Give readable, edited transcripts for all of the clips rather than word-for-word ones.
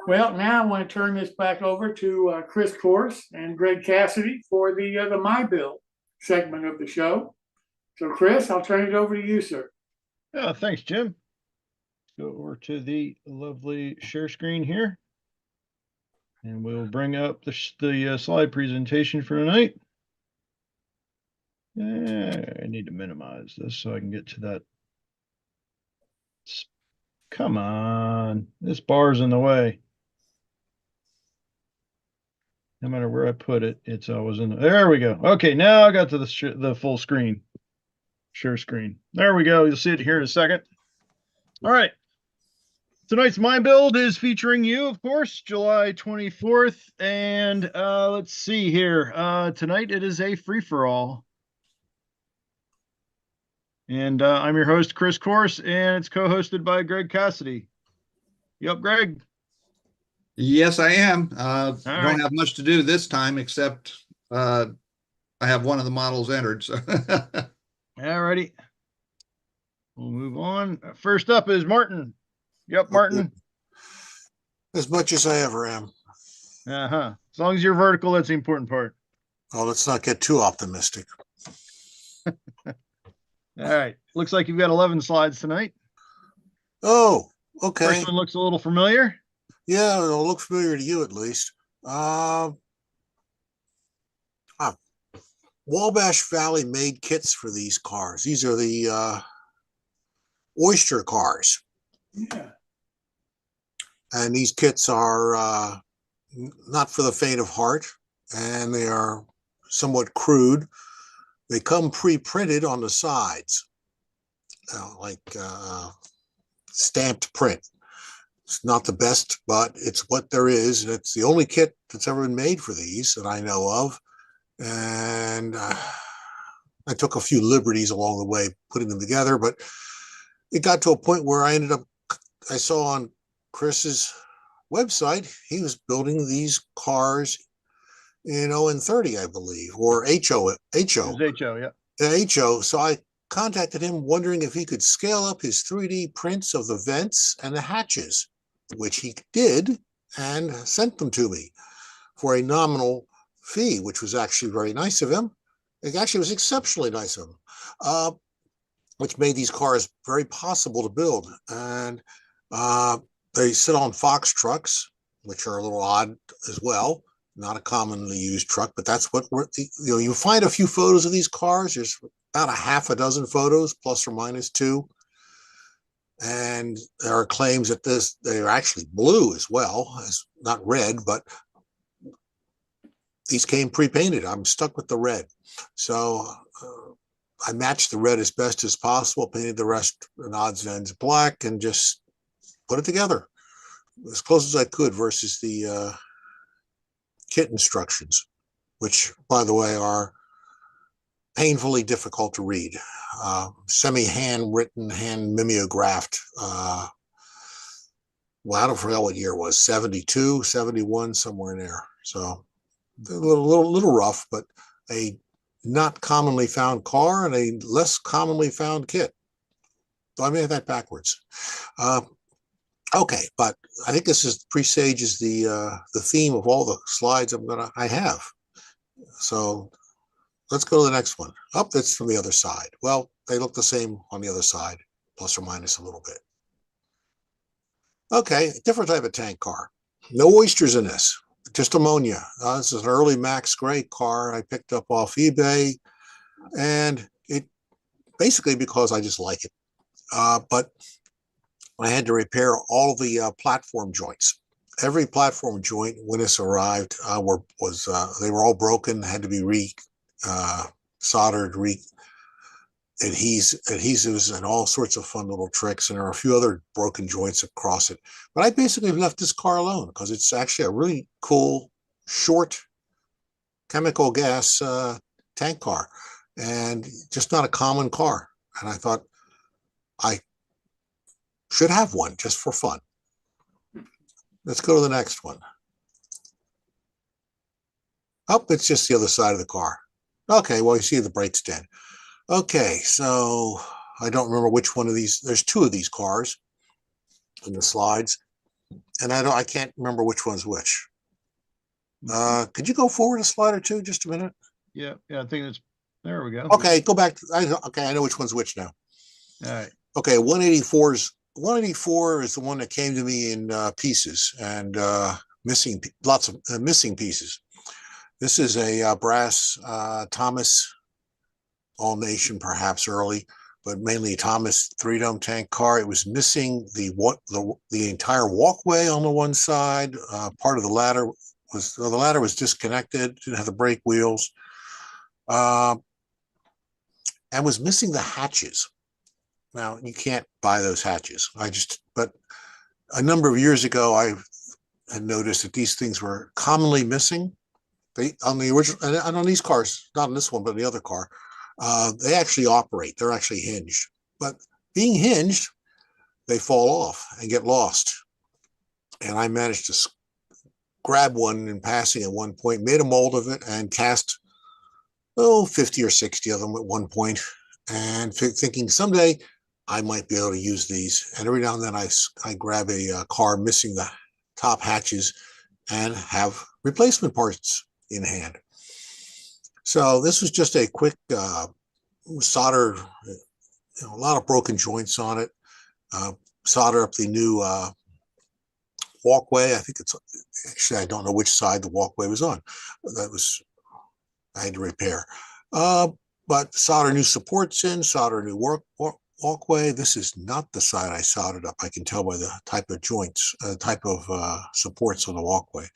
Well, now I want to turn this back over to Chris Course and Greg Cassidy for the My Bill segment of the show. So, Chris, I'll turn it over to you, sir. Yeah, thanks, Jim. Go over to the lovely share screen here, and we'll bring up the slide presentation for tonight. I need to minimize this so I can get to that. Come on, this bar's in the way. No matter where I put it, it's always in. There we go. Okay, now I got to the full screen, share screen. There we go. You'll see it here in a second. All right. Tonight's My Build is featuring you, of course, July 24th. And let's see here. Tonight it is a free-for-all. And I'm your host, Chris Course, and it's co-hosted by Greg Cassidy. Yep, Greg. Yes, I am. Don't have much to do this time, except I have one of the models entered. So. All righty. We'll move on. First up is Martin. Yep, Martin. As much as I ever am. Uh-huh. As long as you're vertical, that's the important part. Oh, let's not get too optimistic. All right. Looks like you've got 11 slides tonight. Oh, okay. First one looks a little familiar. Yeah, it'll look familiar to you at least. Wabash Valley made kits for these cars. These are the Oyster cars. Yeah. And these kits are not for the faint of heart, and they are somewhat crude. They come pre-printed on the sides, like stamped print. It's not the best, but it's what there is, and it's the only kit that's ever been made for these that I know of. And I took a few liberties along the way putting them together, but it got to a point where I saw on Chris's website, he was building these cars in ON30, I believe, or HO. HO, yeah. HO. So I contacted him wondering if he could scale up his 3D prints of the vents and the hatches, which he did and sent them to me for a nominal fee, which was actually very nice of him. It actually was exceptionally nice of him, which made these cars very possible to build. And they sit on Fox trucks, which are a little odd as well. Not a commonly used truck, but that's what you find a few photos of these cars. There's about a half a dozen photos, plus or minus two. And there are claims that they're actually blue as well, as not red, but these came pre-painted. I'm stuck with the red. So I matched the red as best as possible, painted the rest in odds and ends black, and just put it together as close as I could versus the kit instructions, which, by the way, are painfully difficult to read. Semi-handwritten, hand mimeographed. Well, I don't forget what year it was, 72, 71, somewhere in there. So a little rough, but a not commonly found car and a less commonly found kit. So I made that backwards. Okay, but I think this presages the theme of all the slides I have. So let's go to the next one. That's from the other side. Well, they look the same on the other side, plus or minus a little bit. Okay, different type of tank car. No oysters in this, just ammonia. This is an early Max Gray car I picked up off eBay, and it basically because I just like it. But I had to repair all the platform joints. Every platform joint when this arrived they were all broken, had to be soldered, adhesives, and all sorts of fun little tricks. And there are a few other broken joints across it. But I basically left this car alone because it's actually a really cool, short chemical gas tank car, and just not a common car. And I thought I should have one just for fun. Let's go to the next one. It's just the other side of the car. Okay, well, you see the brake stand. Okay, so I don't remember which one of these. There's two of these cars in the slides. And I can't remember which one's which. Could you go forward a slide or two, just a minute? Yeah, I think it's, there we go. Okay, go back. Okay, I know which one's which now. All right. Okay, 184 is the one that came to me in pieces and missing, lots of missing pieces. This is a brass Thomas, All Nation, perhaps early, but mainly Thomas 3-dome tank car. It was missing the entire walkway on the one side. Part of the ladder was disconnected, didn't have the brake wheels, and was missing the hatches. Now, you can't buy those hatches. But a number of years ago, I had noticed that these things were commonly missing. On the original, and on these cars, not on this one, but on the other car, they actually operate. They're actually hinged. But being hinged, they fall off and get lost. And I managed to grab one in passing at one point, made a mold of it, and cast 50 or 60 of them at one point, and thinking someday I might be able to use these. And every now and then I grab a car missing the top hatches and have replacement parts in hand. So this was just a quick solder, a lot of broken joints on it, solder up the new walkway. I think it's actually, I don't know which side the walkway was on. I had to repair. But solder new supports in, solder new walkway. This is not the side I soldered up. I can tell by the type of joints, type of supports on the walkway.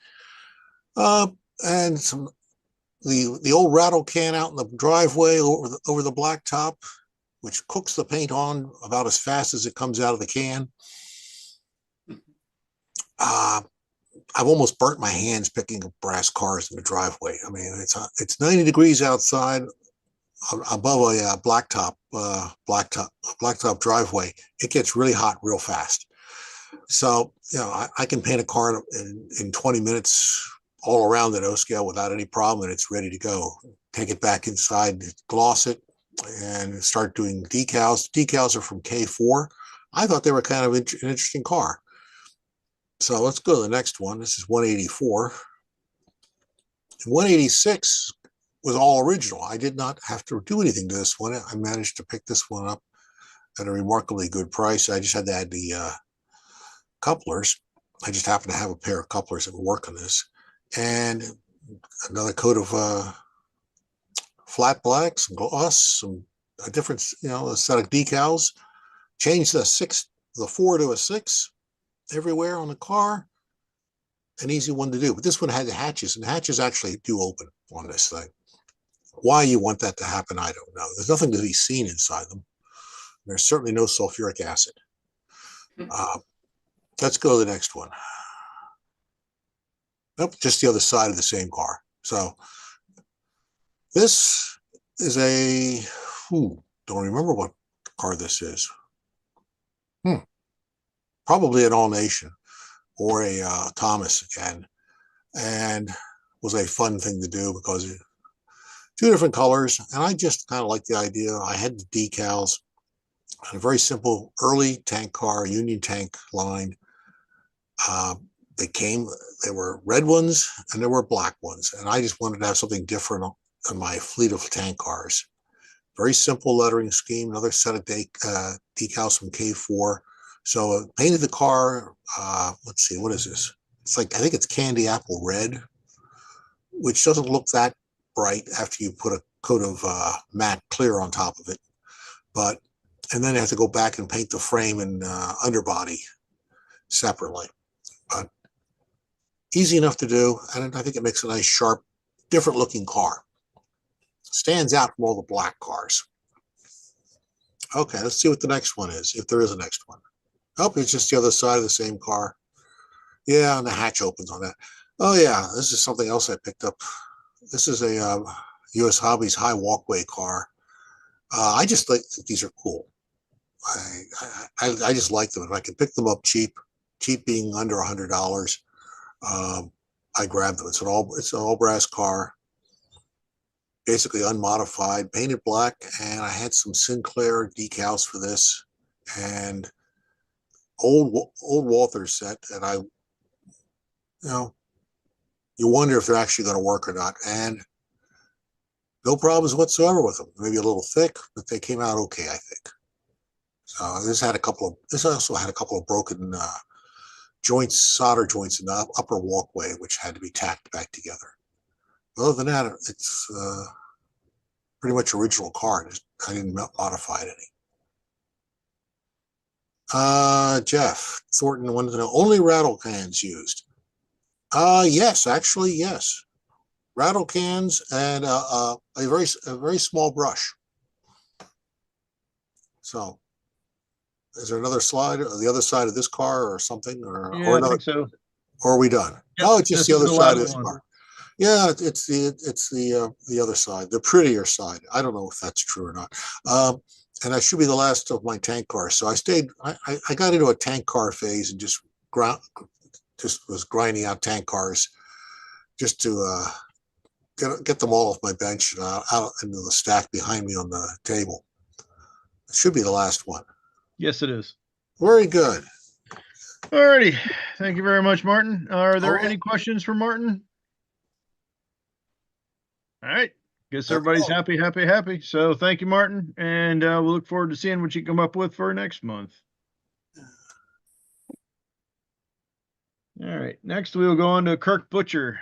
And the old rattle can out in the driveway over the blacktop, which cooks the paint on about as fast as it comes out of the can. I've almost burnt my hands picking up brass cars in the driveway. I mean, it's 90 degrees outside above a blacktop driveway. It gets really hot real fast. So, I can paint a car in 20 minutes all around the O-scale without any problem, and it's ready to go. Take it back inside, gloss it, and start doing decals. Decals are from K4. I thought they were kind of an interesting car. So let's go to the next one. This is 184. 186 was all original. I did not have to do anything to this one. I managed to pick this one up at a remarkably good price. I just had to add the couplers. I just happened to have a pair of couplers that would work on this. And another coat of flat black, some gloss, a different, a set of decals. Change the 4 to a 6 everywhere on the car. An easy one to do. But this one had the hatches, and the hatches actually do open on this thing. Why you want that to happen, I don't know. There's nothing to be seen inside them. There's certainly no sulfuric acid. Let's go to the next one. Nope, just the other side of the same car. So this is don't remember what car this is. Probably an All Nation or a Thomas again, and was a fun thing to do because two different colors, and I just kind of like the idea. I had the decals on a very simple early tank car, Union Tank line. There were red ones and there were black ones, and I just wanted to have something different on my fleet of tank cars. Very simple lettering scheme, another set of decals from K4. So painted the car, let's see, what is this? It's like, I think it's candy apple red, which doesn't look that bright after you put a coat of matte clear on top of it. And then I have to go back and paint the frame and underbody separately. But easy enough to do, and I think it makes a nice, sharp, different looking car. Stands out from all the black cars. Okay, let's see what the next one is, if there is a next one. Oh, it's just the other side of the same car. Yeah, and the hatch opens on that. Oh yeah, this is something else I picked up. This is a US Hobbies high walkway car. I just think these are cool. I just like them. If I can pick them up cheap being under $100, I grab them. It's an all brass car, basically unmodified, painted black, and I had some Sinclair decals for this, and old Walther set, and you wonder if they're actually going to work or not. And no problems whatsoever with them. Maybe a little thick, but they came out okay, I think. So this also had a couple of broken solder joints in the upper walkway, which had to be tacked back together. Other than that, it's pretty much original car. I didn't modify it any. Jeff Thornton wanted to know, only rattle cans used? Yes, actually, yes. Rattle cans and a very small brush. So, is there another slide on the other side of this car or something, or Yeah, I think so. or are we done? Yep, Oh, it's just this the is other the side of last this one. car. Yeah, it's the other side, the prettier side. I don't know if that's true or not. And I should be the last of my tank cars. So I got into a tank car phase and just was grinding out tank cars just to get them all off my bench and out into the stack behind me on the table. It should be the last one. Yes, it is. Very good. Alrighty. Thank you very much, Martin. Are there All right. any questions for Martin? All right. Guess everybody's happy. So thank you, Martin. And we'll look forward to seeing what you come up with for next month. All right. Next, we'll go on to Kirk Butcher.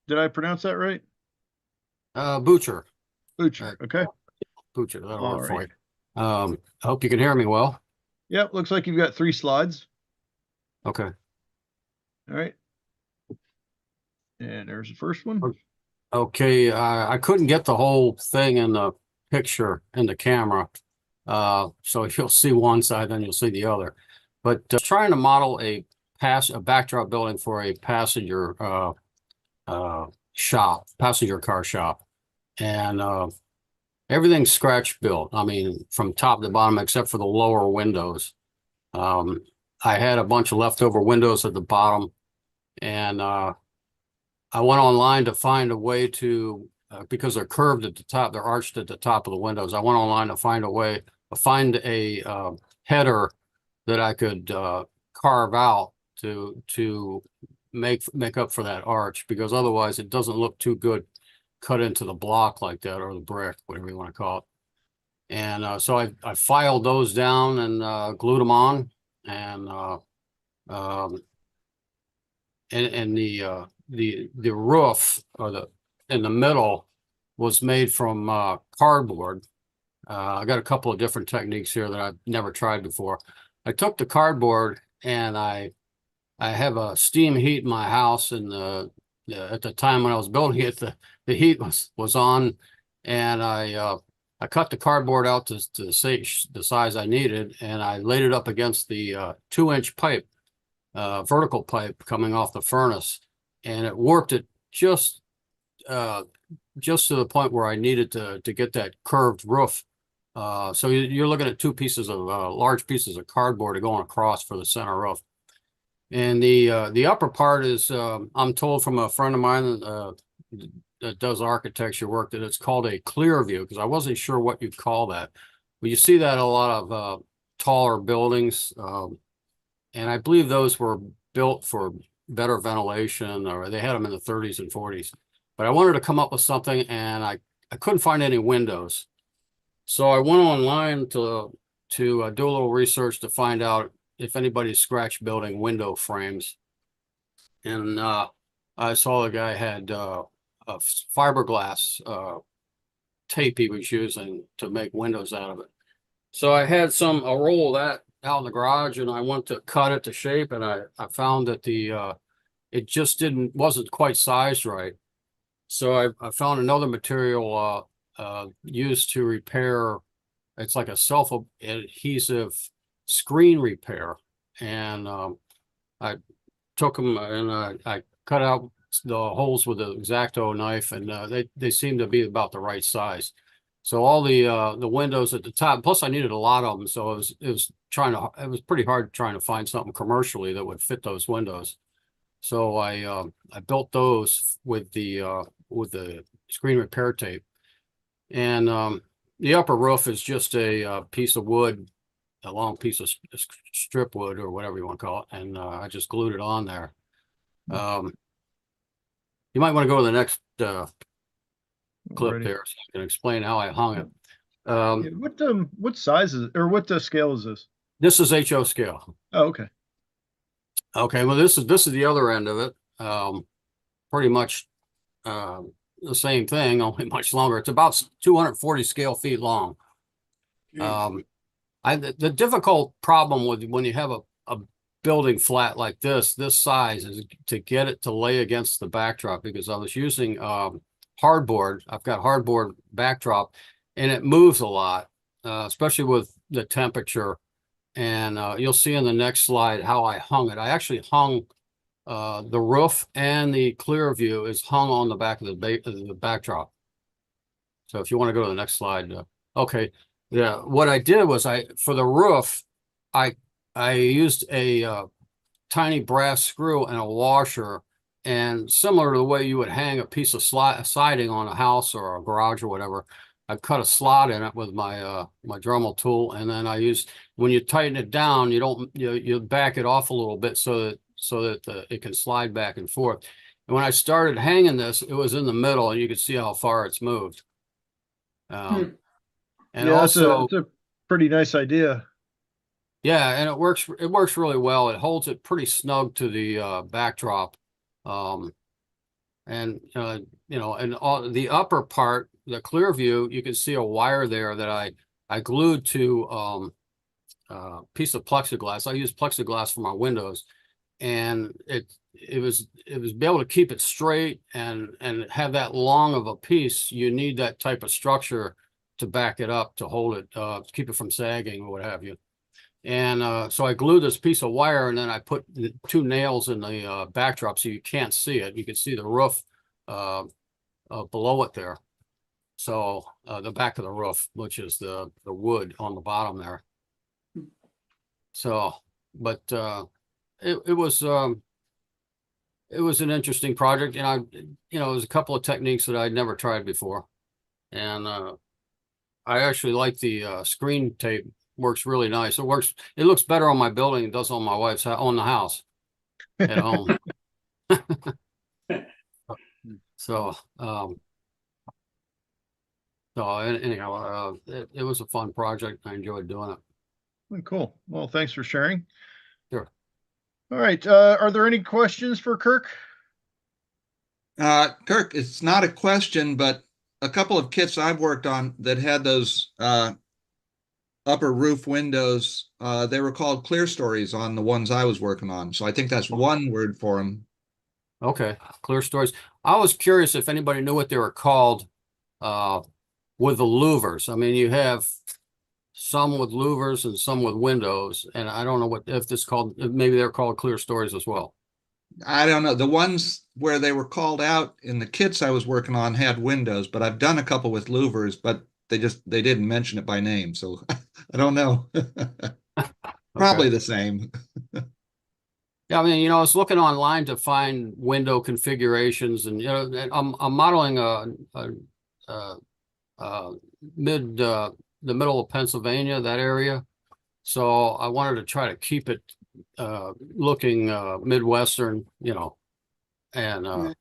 Did I pronounce that right? Butcher. Butcher. Okay. Butcher. That'll All work for right. you. I hope you can hear me well. Yep. Looks like you've got 3 slides. Okay. All right. And there's the first one. Okay. I couldn't get the whole thing in the picture in the camera. So you'll see one side, then you'll see the other. But trying to model a backdrop building for a passenger passenger car shop. And everything's scratch built. I mean, from top to bottom, except for the lower windows. I had a bunch of leftover windows at the bottom, and I went online to find a way to, because they're curved at the top, they're arched at the top of the windows. I went online to find a header that I could carve out to make up for that arch, because otherwise it doesn't look too good cut into the block like that, or the brick, whatever you want to call it. And so I filed those down and glued them on, and the roof, or in the middle, was made from cardboard. I got a couple of different techniques here that I've never tried before. I took the cardboard, and I have a steam heat in my house, and at the time when I was building it, the heat was on, and I cut the cardboard out to the size I needed, and I laid it up against the 2-inch pipe, vertical pipe coming off the furnace, and it worked it just to the point where I needed to get that curved roof. So you're looking at 2 pieces of large pieces of cardboard going across for the center roof. And the upper part is, I'm told from a friend of mine that does architecture work, that it's called a clear view, because I wasn't sure what you'd call that. But you see that in a lot of taller buildings, and I believe those were built for better ventilation, or they had them in the 30s and 40s. But I wanted to come up with something, and I couldn't find any windows. So I went online to do a little research to find out if anybody's scratch building window frames. And I saw the guy had a fiberglass tape he was using to make windows out of it. So I had a roll of that out in the garage, and I went to cut it to shape, and I found that it just wasn't quite sized right. So I found another material used to repair. It's like a self-adhesive screen repair, and I took them and I cut out the holes with the X-Acto knife, and they seem to be about the right size. So all the windows at the top, plus I needed a lot of them, so it was pretty hard trying to find something commercially that would fit those windows. So I built those with the screen repair tape, and the upper roof is just a piece of wood a long piece of strip wood or whatever you want to call it, and I just glued it on there. You might want to go to the next clip Alrighty. there so I can explain how I hung it. Yeah, what size is it, or what scale is this? This is HO scale. Oh, okay. Okay, well, this is the other end of it. Pretty much the same thing, only much longer. It's about 240 scale feet long. The difficult problem with when you have a building flat like this size is to get it to lay against the backdrop, because I was using hardboard. I've got hardboard backdrop, and it moves a lot, especially with the temperature. And you'll see in the next slide how I hung it. I actually hung the roof, and the clear view is hung on the back of the backdrop. So if you want to go to the next slide. Okay. Yeah. What I did was for the roof, I used a tiny brass screw and a washer, and similar to the way you would hang a piece of siding on a house or a garage or whatever, I cut a slot in it with my my Dremel tool, and then when you tighten it down, you back it off a little bit so that it can slide back and forth. And when I started hanging this, it was in the middle, and you could see how far it's moved. And yeah, also, it's a pretty nice idea. yeah, and it works really well. It holds it pretty snug to the backdrop. And all the upper part, the clear view, you can see a wire there that I glued to a piece of plexiglass. I use plexiglass for my windows, and it was be able to keep it straight and have that long of a piece. You need that type of structure to back it up, to hold it, to keep it from sagging or what have you. And so I glued this piece of wire, and then I put the 2 nails in the backdrop so you can't see it. You can see the roof below it there. So the back of the roof, which is the wood on the bottom there. So, but it was an interesting project, and it was a couple of techniques that I'd never tried before, and I actually like the screen tape. Works really nice. It looks better on my building than it does on my wife's on the house at home. So anyhow, it was a fun project. I enjoyed doing it. Cool. Well, thanks for sharing. Sure. All right. Are there any questions for Kirk? Kirk, it's not a question, but a couple of kits I've worked on that had those upper roof windows, they were called clear stories on the ones I was working on. So I think that's one word for them. Okay, clear stories. I was curious if anybody knew what they were called with the louvers. I mean, you have some with louvers and some with windows, and I don't know if maybe they're called clear stories as well. I don't know. The ones where they were called out in the kits I was working on had windows, but I've done a couple with louvers, but they didn't mention it by name, so I don't know. Probably the same. Yeah, I mean, I was looking online to find window configurations, and I'm modeling the middle of Pennsylvania, that area. So I wanted to try to keep it looking Midwestern, and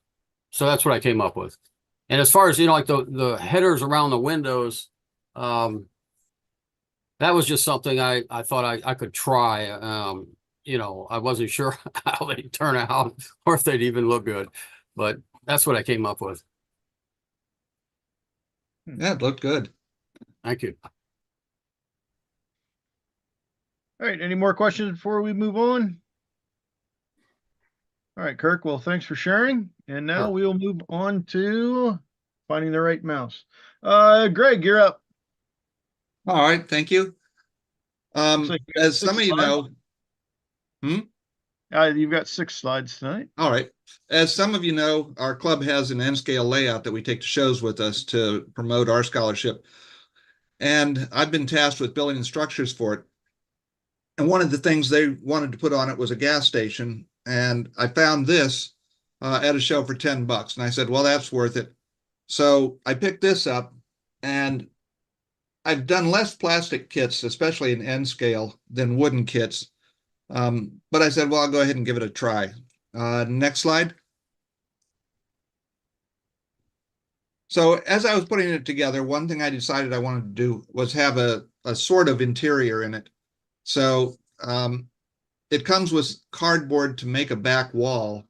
so that's what I came up with. And as far as like the headers around the windows, that was just something I thought I could try. I wasn't sure how they'd turn out or if they'd even look good, but that's what I came up with. Yeah, it looked good. Thank you. All right. Any more questions before we move on? All right, Kirk. Well, thanks for sharing. And now we'll move on to finding the right mouse. Greg, you're up. All right. Thank you. As some of you know, you've got 6 slides tonight. All right. As some of you know, our club has an N-scale layout that we take to shows with us to promote our scholarship. And I've been tasked with building structures for it. And one of the things they wanted to put on it was a gas station. And I found this at a show for $10. And I said, well, that's worth it. So I picked this up, and I've done less plastic kits, especially in N scale, than wooden kits. But I said, well, I'll go ahead and give it a try. Next slide. So as I was putting it together, one thing I decided I wanted to do was have a sort of interior in it. So it comes with cardboard to make a back wall.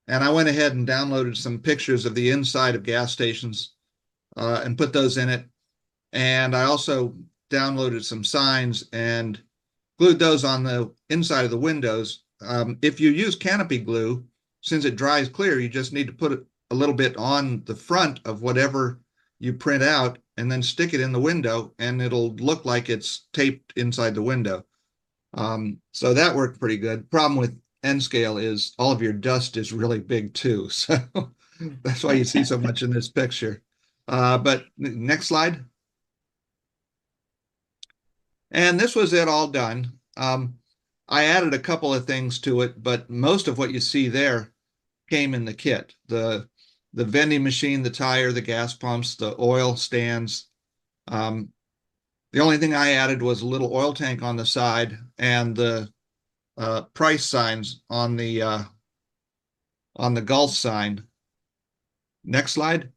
And I went ahead and downloaded some pictures of the inside of gas stations and put those in it. And I also downloaded some signs and glued those on the inside of the windows. If you use canopy glue, since it dries clear, you just need to put a little bit on the front of whatever you print out and then stick it in the window, and it'll look like it's taped inside the window. So that worked pretty good. Problem with N scale is all of your dust is really big too. So that's why you see so much in this picture. But next slide. And this was it all done. I added a couple of things to it, but most of what you see there came in the kit. The vending machine, the tire, the gas pumps, the oil stands. The only thing I added was a little oil tank on the side and the price signs on the Gulf sign. Next slide.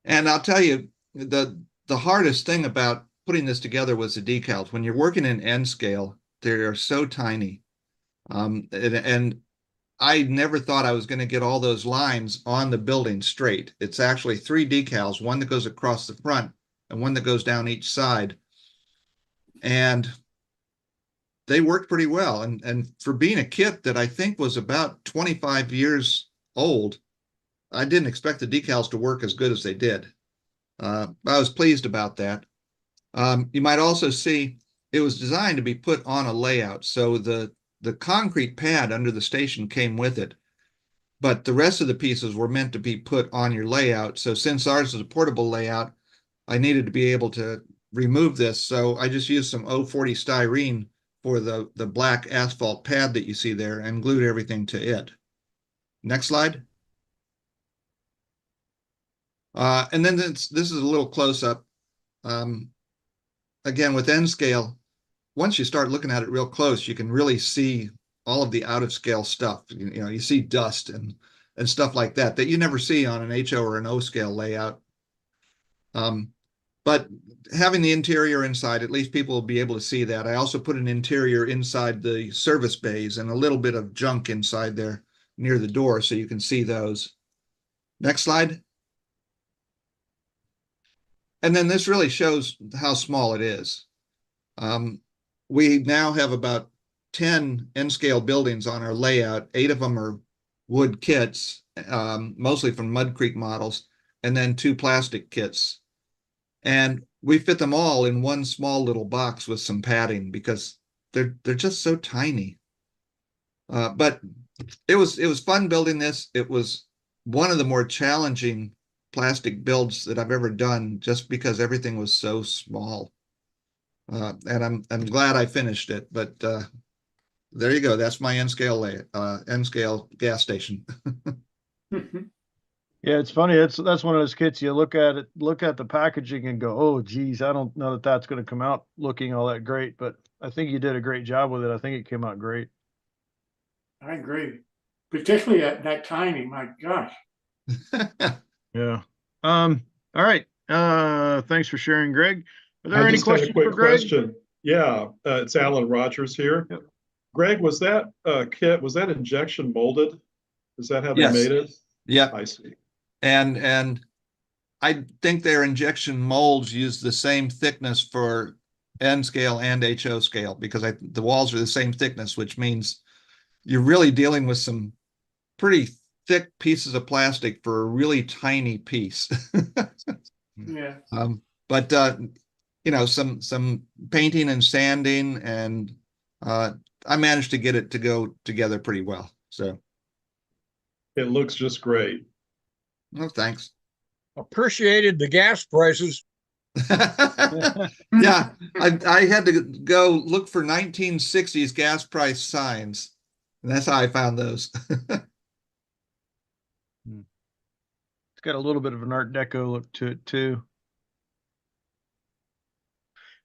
And I'll tell you, the hardest thing about putting this together was the decals. When you're working in N scale, they are so tiny. And I never thought I was going to get all those lines on the building straight. It's actually 3 decals, one that goes across the front and one that goes down each side. And they worked pretty well. And for being a kit that I think was about 25 years old, I didn't expect the decals to work as good as they did. I was pleased about that. You might also see it was designed to be put on a layout. So the concrete pad under the station came with it, but the rest of the pieces were meant to be put on your layout. So since ours is a portable layout, I needed to be able to remove this. So I just used some 040 styrene for the black asphalt pad that you see there and glued everything to it. Next slide. And then this is a little close-up. Again, with N scale, once you start looking at it real close, you can really see all of the out-of-scale stuff. You know, you see dust and stuff like that you never see on an HO or an O scale layout. But having the interior inside, at least people will be able to see that. I also put an interior inside the service bays and a little bit of junk inside there near the door so you can see those. Next slide. And then this really shows how small it is. We now have about 10 N-scale buildings on our layout. 8 of them are wood kits, mostly from Mud Creek models, and then 2 plastic kits. And we fit them all in one small little box with some padding because they're just so tiny. But it was fun building this. It was one of the more challenging plastic builds that I've ever done, just because everything was so small. And I'm glad I finished it. But there you go. That's my N-scale gas station. Yeah, it's funny. That's one of those kits. You look at it, look at the packaging, and go, "Oh, geez, I don't know that that's going to come out looking all that great." But I think you did a great job with it. I think it came out great. I agree, particularly that tiny. My gosh. Yeah. All right. Thanks for sharing, Greg. Are there I any just had a questions quick for Greg? question. Yeah, it's Alan Rogers here. Yep. Greg, was that kit, was that injection molded? Is that how they Yes. made it? Yeah. I see. And I think their injection molds use the same thickness for N scale and HO scale, because the walls are the same thickness, which means you're really dealing with some pretty thick pieces of plastic for a really tiny piece. Yeah. But you know, some painting and sanding, and I managed to get it to go together pretty well. So, It looks just great. well, thanks. Appreciated the gas prices. Yeah, I had to go look for 1960s gas price signs, and that's how I found those. It's got a little bit of an Art Deco look to it too.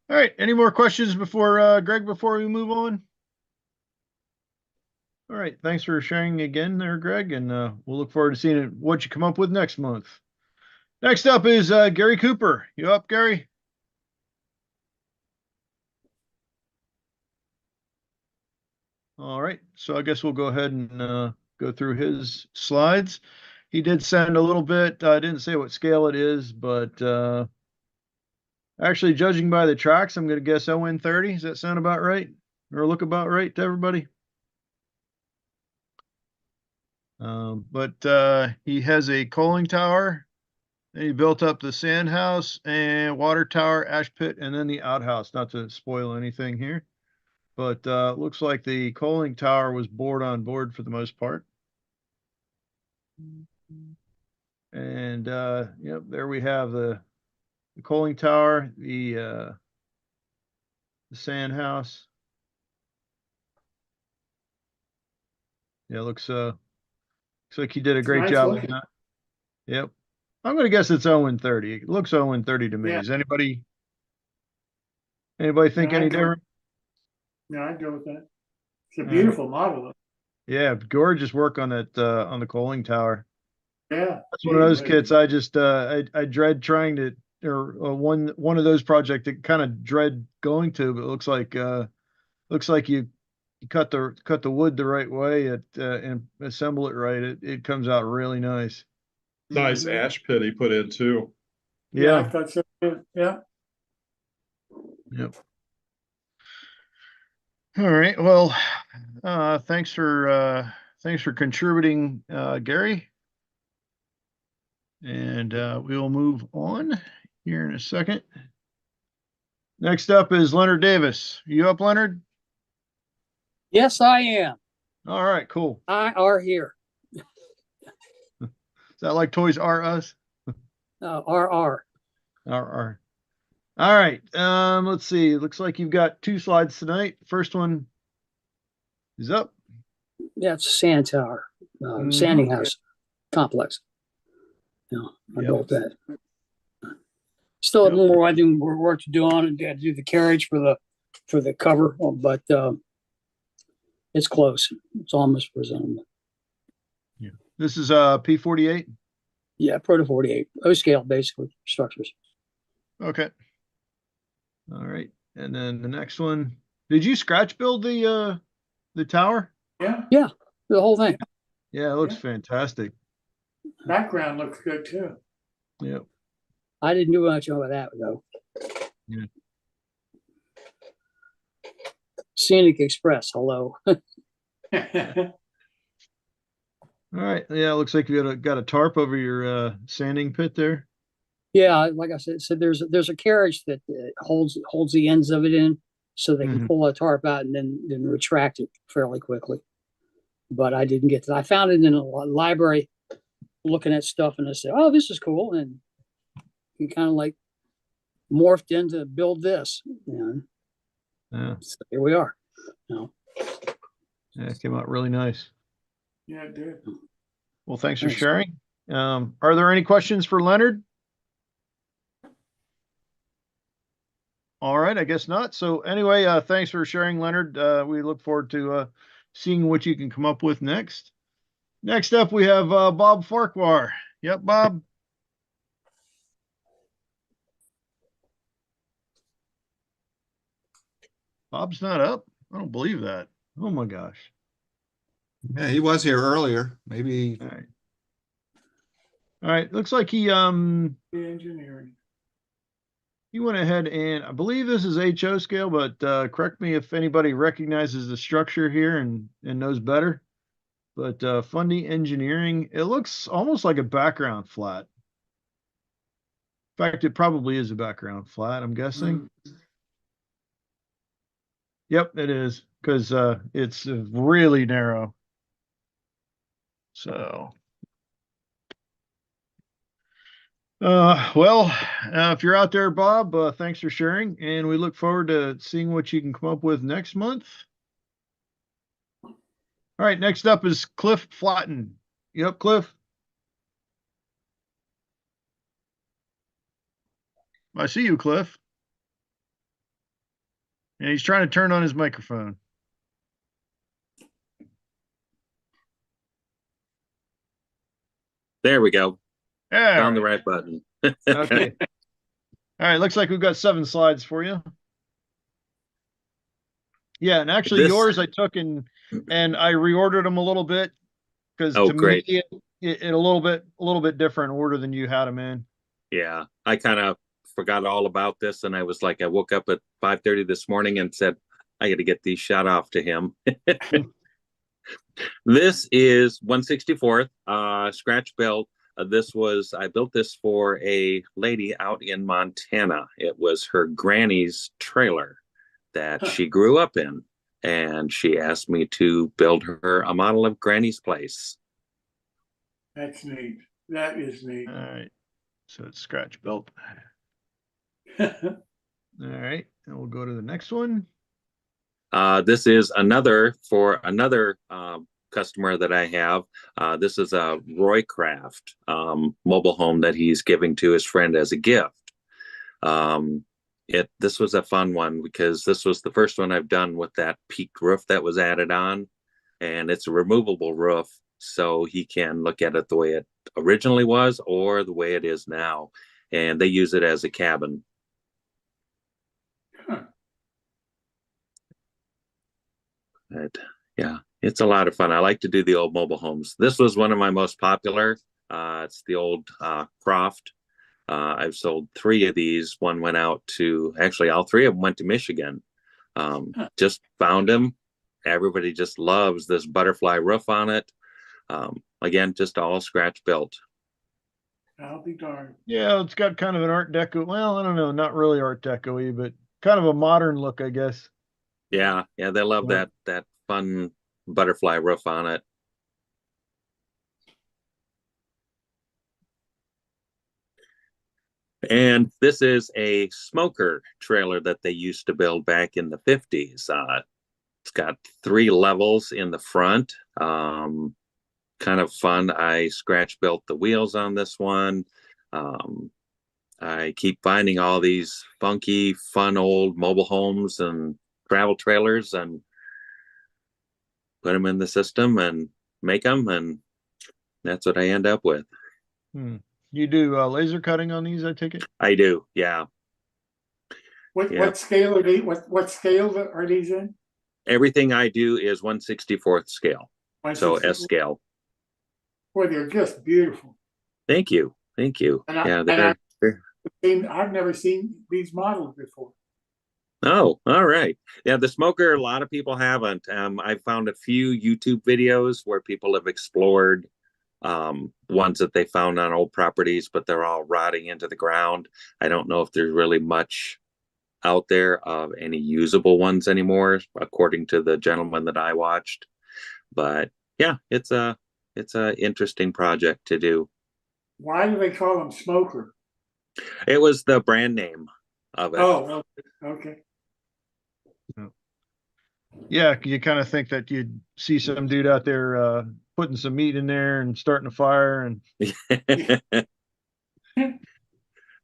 All right, any more questions before Greg, before we move on? All right, thanks for sharing again there, Greg, and we'll look forward to seeing what you come up with next month. Next up is Gary Cooper. You up, Gary? All right, so I guess we'll go ahead and go through his slides. He did send a little bit. I didn't say what scale it is, but actually, judging by the tracks, I'm going to guess ON30. Does that sound about right? Or look about right to everybody? But he has a coaling tower, and he built up the sand house and water tower, ash pit, and then the outhouse, not to spoil anything here. But looks like the coaling tower was bored on board for the most part. And yep, there we have the coaling tower, the sand house. Yeah, looks like he did a great Nice job looking. with that. Yep. I'm gonna guess it's ON30. It looks ON30 to me. Yeah. Does anybody think Yeah, any I'd go- different? Yeah, I'd go with that. It's a Yeah. beautiful model. Yeah, gorgeous work on that on the coaling tower. Yeah. That's one of those Gee, kits I just I dread trying to, or one of those projects that kind of dread going to, but it looks like you cut the wood the right way and assemble it right. It comes out really nice. Nice Mhm. ash pit he put in too. Yeah, I Yeah. thought so. Too. Yeah. Yep. All right. Well, thanks for contributing, Gary. And we will move on here in a second. Next up is Leonard Davis. You up, Leonard? Yes, I am. All right, cool. I are here. Is that like Toys R Us? RR. R. All right. Let's see. It looks like you've got 2 slides tonight. First one is up. Yeah, it's a sand tower, Mhm. sanding house complex. Yeah, I Yep. built that. Still have Yep. more work to do on it. Got to do the carriage for the cover, but it's close. It's almost presentable. This is P48. Yeah, Proto 48, O scale basically structures. Okay. All right. And then the next one. Did you scratch build the tower? Yeah. The whole thing. Yeah, it looks Yeah. fantastic. Background looks good too. Yep. I didn't do much over that though. Yeah. Scenic Express, hello. All right. Yeah, it looks like you got a tarp over your sanding pit there. Yeah, like I said, there's a carriage that holds the ends of it in, so they can Mhm. pull a tarp out and then retract it fairly quickly. But I didn't get to that. I found it in a library, looking at stuff, and I said, "Oh, this is cool," and you kind of like morphed into build this. And Yeah. so here we are. You know, Yeah, it came out really nice. Yeah, it did. Well, thanks for Thanks. sharing. Are there any questions for Leonard? All right, I guess not. So anyway, thanks for sharing, Leonard. We look forward to seeing what you can come up with next. Next up, we have Bob Farquhar. Yep, Bob. Bob's not up. I don't believe that. Oh my gosh. Yeah, he was here earlier. Maybe All right. All right. Looks like he The engineering. went ahead and I believe this is HO scale, but correct me if anybody recognizes the structure here and knows better. But Fundy Engineering, it looks almost like a background flat. In fact, it probably is a background flat, I'm guessing. Yep, it is, because it's really narrow. So, well, if you're out there, Bob, thanks for sharing, and we look forward to seeing what you can come up with next month. All right, next up is Cliff Flatten. Yep, Cliff. I see you, Cliff. And he's trying to turn on his microphone. There we go. Yeah. Found the right button. Okay. All right. Looks like we've got 7 slides for you. Yeah, and actually This- yours I took and I reordered them a little bit because Oh, to great. me it a little bit different order than you had them in. Yeah, I kind of forgot all about this, and I was like, I woke up at 5:30 this morning and said, I got to get these shot off to him. This is 164th, scratch built. I built this for a lady out in Montana. It was her granny's trailer that she grew up in, and she asked me to build her a model of Granny's place. That's neat. That is neat. All right. So it's scratch built. All right. And we'll go to the next one. This is another customer that I have. This is a Roycraft mobile home that he's giving to his friend as a gift. This was a fun one because this was the first one I've done with that peaked roof that was added on, and it's a removable roof, so he can look at it the way it originally was or the way it is now, and they use it as a cabin. But yeah, it's a lot of fun. I like to do the old mobile homes. This was one of my most popular. It's the old Croft. I've sold 3 of these. One went out to, actually all 3 of them went to Michigan. Just found them. Everybody just loves this butterfly roof on it. Again, just all scratch built. I'll be darned. Yeah, it's got kind of an Art Deco. Well, I don't know, not really Art Deco-y, but kind of a modern look, I guess. Yeah, they love Yeah. that fun butterfly roof on it. And this is a smoker trailer that they used to build back in the 50s. It's got 3 levels in the front. Kind of fun. I scratch built the wheels on this one. I keep finding all these funky, fun old mobile homes and travel trailers and put them in the system and make them, and that's what I end up with. You do laser cutting on these, I take it? I do, yeah. Yeah. What scale are they? What scale are these in? Everything I do is 1/64th scale, so 164? S scale. Boy, they're just beautiful. Thank you. And I've never seen these models before. Oh, all right. Yeah, the smoker, a lot of people haven't. I found a few YouTube videos where people have explored ones that they found on old properties, but they're all rotting into the ground. I don't know if there's really much out there of any usable ones anymore, according to the gentleman that I watched. But yeah, it's a interesting project to do. Why do they call them smoker? It was the brand name of it. Oh, okay. Yeah, you kind of think that you'd see some dude out there putting some meat in there and starting a fire and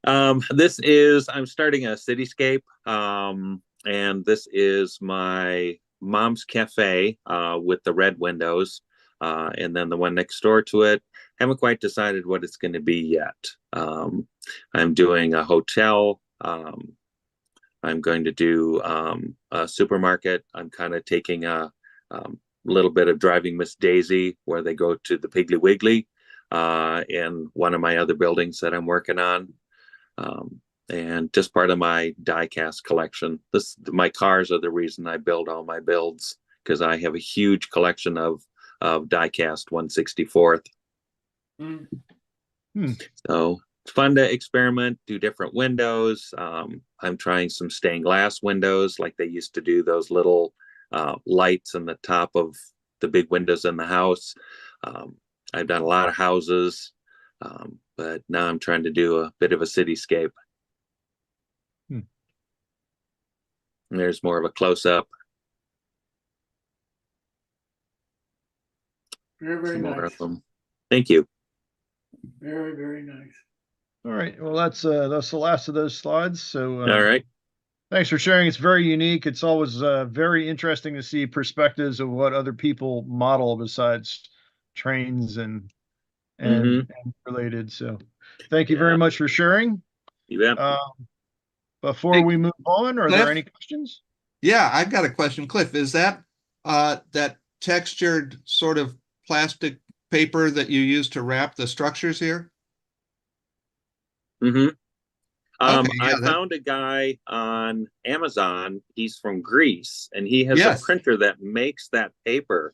I'm starting a cityscape. And this is my mom's cafe with the red windows. And then the one next door to it, haven't quite decided what it's going to be yet. I'm doing a hotel. I'm going to do a supermarket. I'm kind of taking a little bit of Driving Miss Daisy, where they go to the Piggly Wiggly in one of my other buildings that I'm working on. And just part of my die-cast collection. My cars are the reason I build all my builds, because I have a huge collection of die-cast 1/64th. So it's fun to experiment, do different windows. I'm trying some stained glass windows, like they used to do those little lights in the top of the big windows in the house. I've done a lot of houses, but now I'm trying to do a bit of a cityscape. And there's more of a close-up. Very, very Some more nice. of them. Thank you. Very, very nice. All right. Well, that's the last of those slides. So All right. thanks for sharing. It's very unique. It's always very interesting to see perspectives of what other people model besides trains and Mhm. and related. So thank you Yeah. very much for sharing. You bet. Before Hey, we move on, are there Cliff? any questions? Yeah, I've got a question. Cliff, is that that textured sort of plastic paper that you use to wrap the structures here? hmm Okay, I yeah, that, found a guy on Amazon. He's from Greece, and he has Yes. a printer that makes that paper,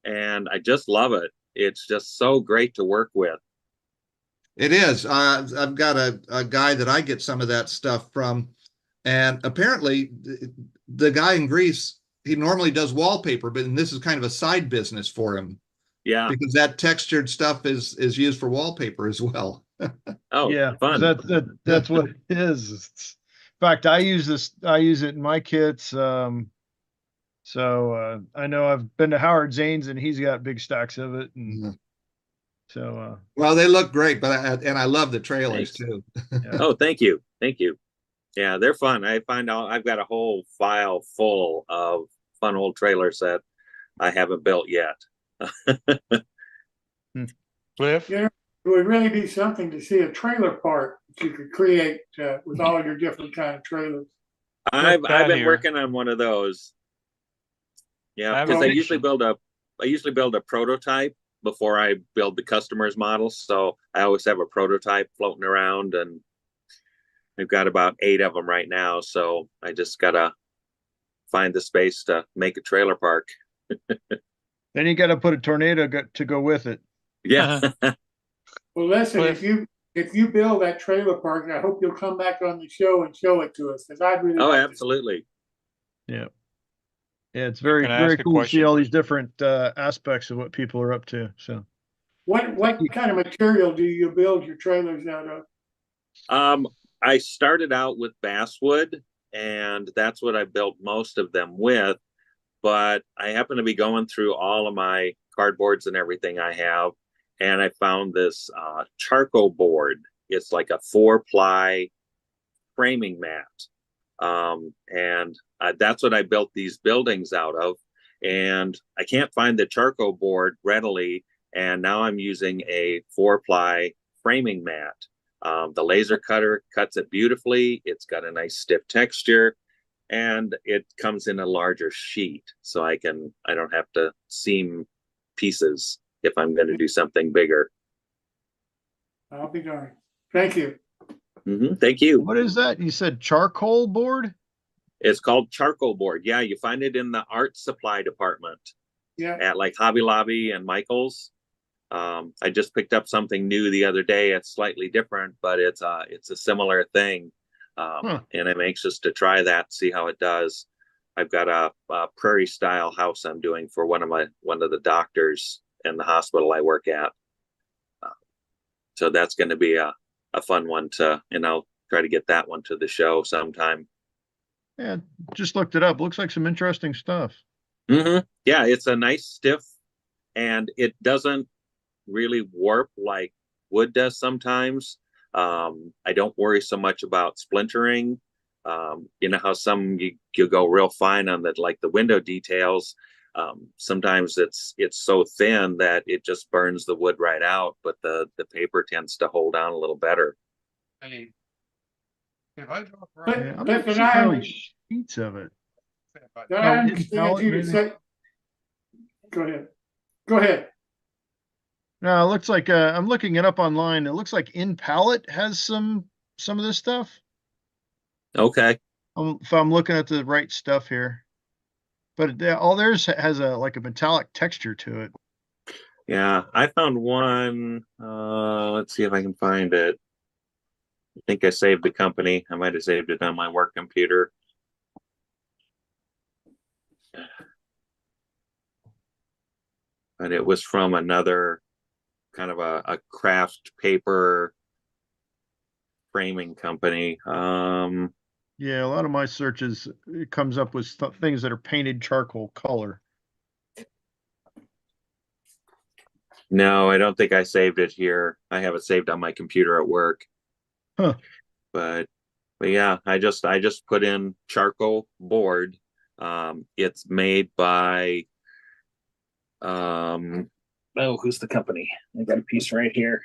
and I just love it. It's just so great to work with. it is. I've got a guy that I get some of that stuff from, and apparently the guy in Greece, he normally does wallpaper, but this is kind of a side business for him Yeah. because that textured stuff is used for wallpaper as well. Oh, Yeah, 'cause fun. that's what it is. In fact, I use this. I use it in my kits. So I know I've been to Howard Zane's and he's got big stacks of it, and so Well, they look great, but I love the trailers Thanks. too. yeah. Oh, thank you. Thank you. Yeah, they're fun. I find out I've got a whole file full of fun old trailers that I haven't built yet. Cliff? Yeah, it would really be something to see a trailer park that you could create with all your different kind of trailers. I've Pat been here. working on one of those. Yeah, I have because a I usually question. build a prototype before I build the customer's model. So I always have a prototype floating around, and we've got about 8 of them right now. So I just gotta find the space to make a trailer park. Then you got to put a tornado to go with it. Yeah. Well, listen, Cliff. if you build that trailer park, I hope you'll come back on the show and show it to us, because I'd really Oh, like to see. absolutely. Yeah. Yeah, it's very Can I very ask a cool to see question? all these different aspects of what people are up to. So What kind of material do you build your trailers out of? I started out with basswood, and that's what I built most of them with. But I happen to be going through all of my cardboards and everything I have, and I found this charcoal board. It's like a 4-ply framing mat, and that's what I built these buildings out of. And I can't find the charcoal board readily, and now I'm using a 4-ply framing mat. The laser cutter cuts it beautifully. It's got a nice stiff texture, and it comes in a larger sheet, so I don't have to seam pieces if I'm going to do something bigger. I'll be darned. Thank you. Thank you. what is that? You said charcoal board? It's called charcoal board. Yeah, you find it in the art supply department Yeah. at like Hobby Lobby and Michael's. I just picked up something new the other day. It's slightly different, but it's a similar thing. And I'm anxious to try that, see how it does. I've got a prairie style house I'm doing for one of the doctors in the hospital I work at. So that's going to be a fun one and I'll try to get that one to the show sometime. Yeah, just looked it up. Looks like some interesting stuff. Yeah, it's a nice stiff, and it doesn't really warp like wood does sometimes. I don't worry so much about splintering. You know how some you go real fine on the window details. Sometimes it's so thin that it just burns the wood right out, but the paper tends to hold on a little better. Hey, if I drop But- right, Yeah, I'm Cliff, not and I- really sheets of it. I Oh, understand you to maybe. say. Go ahead. Go ahead. No, it looks like I'm looking it up online. It looks like In Palette has some of this stuff. Okay. If I'm looking at the right stuff here, but all theirs has a metallic texture to it. Yeah, I found one. Let's see if I can find it. I think I saved the company. I might have saved it on my work computer. But it was from another kind of a craft paper framing company. Yeah, a lot of my searches, it comes up with things that are painted charcoal color. No, I don't think I saved it here. I have it saved on my computer at work. Huh. But yeah, I just put in charcoal board. It's made by oh, who's the company? I got a piece right here.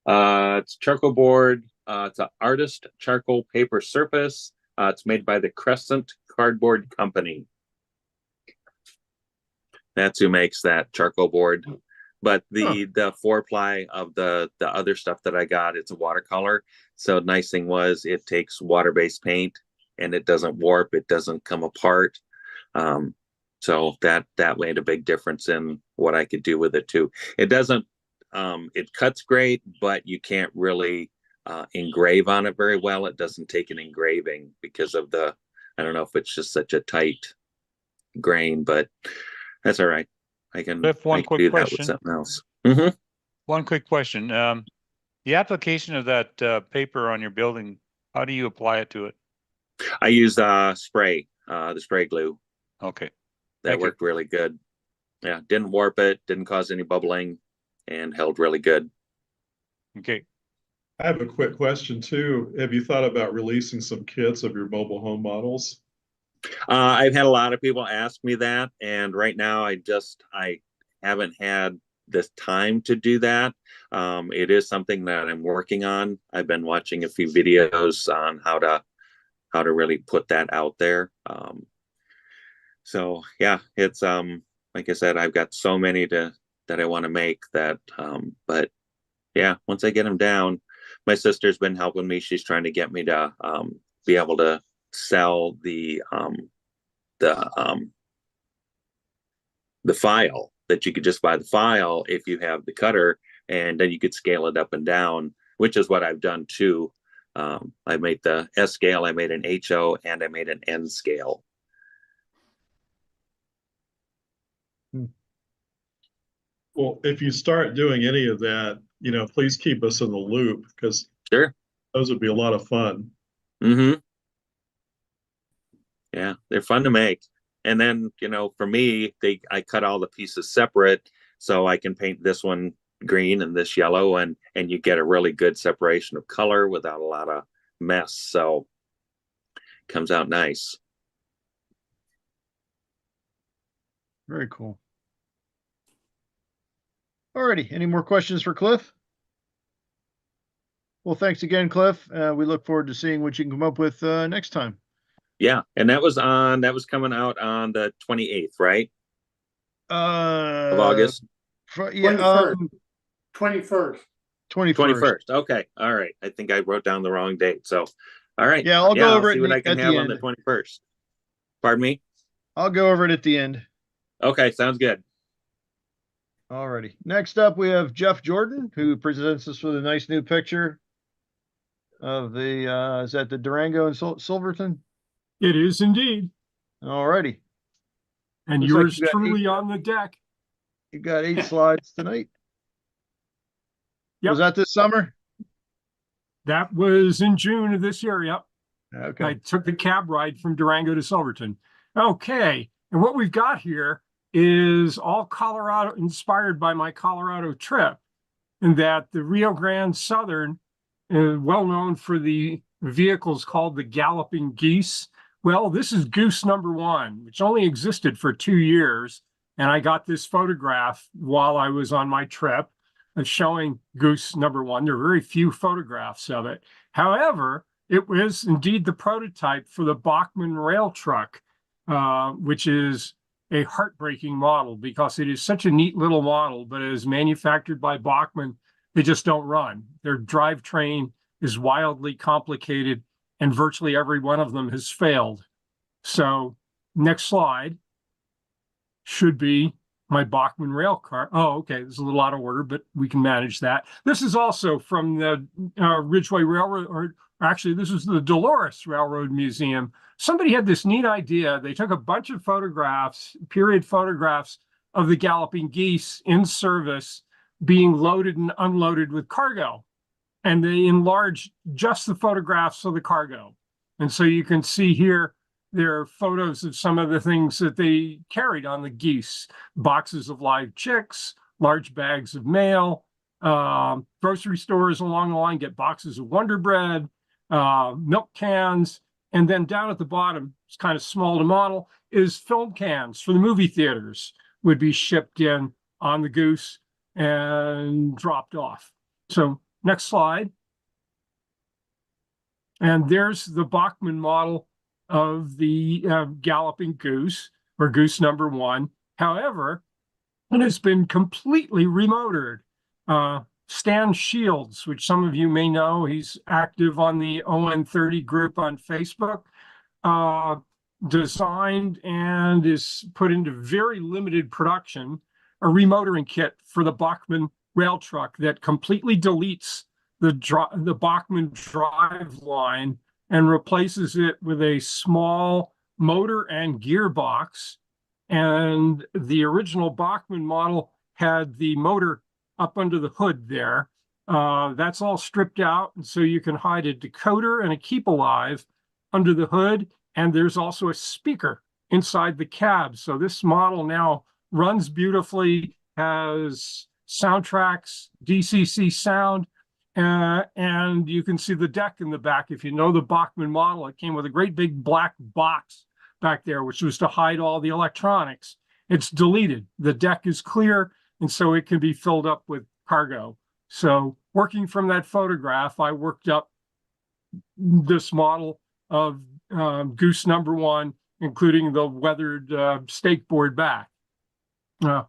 It's charcoal board. It's an artist charcoal paper surface. It's made by the Crescent Cardboard Company. That's who makes that charcoal board. But the 4-ply of the other stuff that I got, it's a watercolor. So nice thing was it takes water-based paint and it doesn't warp, it doesn't come apart. So that made a big difference in what I could do with it too. It doesn't it cuts great, but you can't really engrave on it very well. It doesn't take an engraving because of the, I don't know if it's just such a tight grain, but that's all right. I can, Cliff, one I can quick do that with question. something else. Mm-hmm. One quick question. The application of that paper on your building, how do you apply it to it? I used spray, the spray glue. Okay. That Thank you. worked really good. Yeah, didn't warp it, didn't cause any bubbling, and held really good. Okay. I have a quick question too. Have you thought about releasing some kits of your mobile home models? I've had a lot of people ask me that, and right now I haven't had the time to do that. It is something that I'm working on. I've been watching a few videos on how to really put that out there. So yeah, it's like I said, I've got so many that I want to make that, but yeah, once I get them down, my sister's been helping me. She's trying to get me to be able to sell the file, that you could just buy the file if you have the cutter, and then you could scale it up and down, which is what I've done too. I made the S scale, I made an HO, and I made an N scale. Well, if you start doing any of that, please keep us in the loop because Sure. those would be a lot of fun. Mm-hmm. Yeah, they're fun to make. And then, for me, I cut all the pieces separate so I can paint this one green and this yellow, and you get a really good separation of color without a lot of mess. So it comes out nice. Very cool. Alrighty, any more questions for Cliff? Well, thanks again, Cliff. We look forward to seeing what you can come up with next time. Yeah, and that was coming out on the 28th, right? Of August. Yeah, 21st. 21st. Okay. All right. I think I wrote down the wrong date. So, all right. Yeah, I'll go over see it what I at can the have on end. the 21st. Pardon me? I'll go over it at the end. Okay, sounds good. Alrighty. Next up, we have Jeff Jordan, who presents us with a nice new picture of the, is that the Durango and Silverton? It is indeed. Alrighty. And Looks like yours you got truly on the deck. You got 8 slides tonight. Yep. Was that this summer? That was in June of this year. Yep. Okay. I took the cab ride from Durango to Silverton. Okay. And what we've got here is all Colorado, inspired by my Colorado trip, and that the Rio Grande Southern is well known for the vehicles called the Galloping Geese. Well, this is goose number 1, which only existed for 2 years. And I got this photograph while I was on my trip showing goose number 1. There are very few photographs of it. However, it was indeed the prototype for the Bachmann rail truck, which is a heartbreaking model because it is such a neat little model, but it is manufactured by Bachmann. They just don't run. Their drivetrain is wildly complicated, and virtually every one of them has failed. So next slide should be my Bachmann rail car. Oh, okay. This is a little out of order, but we can manage that. This is also from the Ridgeway Railroad, or actually this is the Dolores Railroad Museum. Somebody had this neat idea. They took a bunch of photographs, period photographs of the Galloping Geese in service being loaded and unloaded with cargo. And they enlarged just the photographs of the cargo. And so you can see here, there are photos of some of the things that they carried on the geese: boxes of live chicks, large bags of mail, Grocery stores along the line get boxes of Wonder Bread, milk cans, and then down at the bottom, it's kind of small to model, is film cans for the movie theaters would be shipped in on the Goose and dropped off. So next slide. And there's the Bachmann model of the Galloping Goose, or Goose number 1. However, it has been completely remotored. Stan Shields, which some of you may know, he's active on the ON30 group on Facebook, designed and is put into very limited production a remotoring kit for the Bachmann rail truck that completely deletes the Bachmann drive line and replaces it with a small motor and gearbox. And the original Bachmann model had the motor up under the hood there. That's all stripped out, and so you can hide a decoder and a Keep Alive under the hood, and there's also a speaker inside the cab. So this model now runs beautifully, has soundtracks, DCC sound, and you can see the deck in the back. If you know the Bachmann model, it came with a great big black box back there, which was to hide all the electronics. It's deleted. The deck is clear, and so it can be filled up with cargo. So working from that photograph, I worked up this model of Goose number 1, including the weathered stake board back.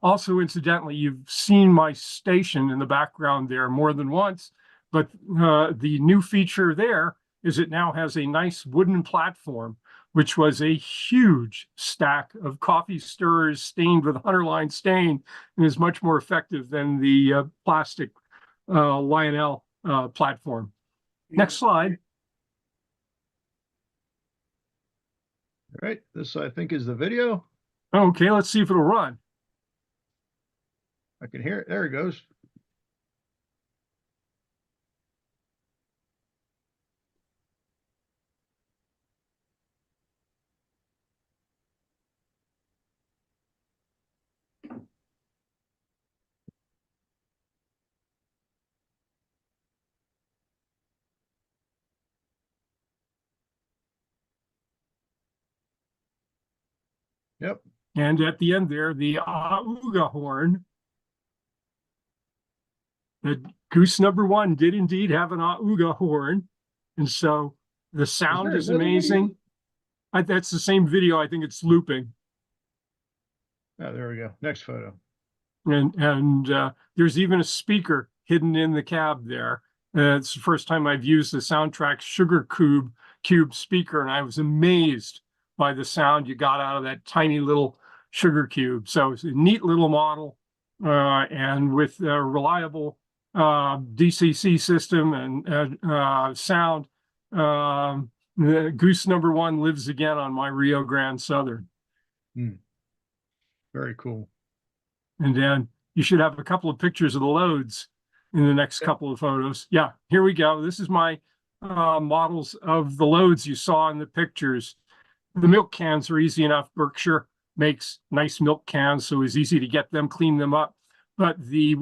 Also, incidentally, you've seen my station in the background there more than once, but the new feature there is it now has a nice wooden platform, which was a huge stack of coffee stirrers stained with Hunterline stain, and is much more effective than the plastic Lionel platform. Next slide. All right, this I think is the video. Okay, let's see if it'll run. I can hear it. There it goes. Yep. And at the end there, the Auga horn. The Goose number 1 did indeed have an Auga horn. And so the sound is amazing. That's the same video. I think it's looping. Oh, there we go. Next photo. And there's even a speaker hidden in the cab there. It's the first time I've used the Soundtrack Sugar Cube speaker, and I was amazed by the sound you got out of that tiny little sugar cube. So it's a neat little model, and with a reliable DCC system and sound, the Goose number 1 lives again on my Rio Grande Southern. Very cool. And then you should have a couple of pictures of the loads in the next couple of photos. Yeah, here we go. This is my models of the loads you saw in the pictures. The milk cans are easy enough. Berkshire makes nice milk cans, so it's easy to get them, clean them up. But the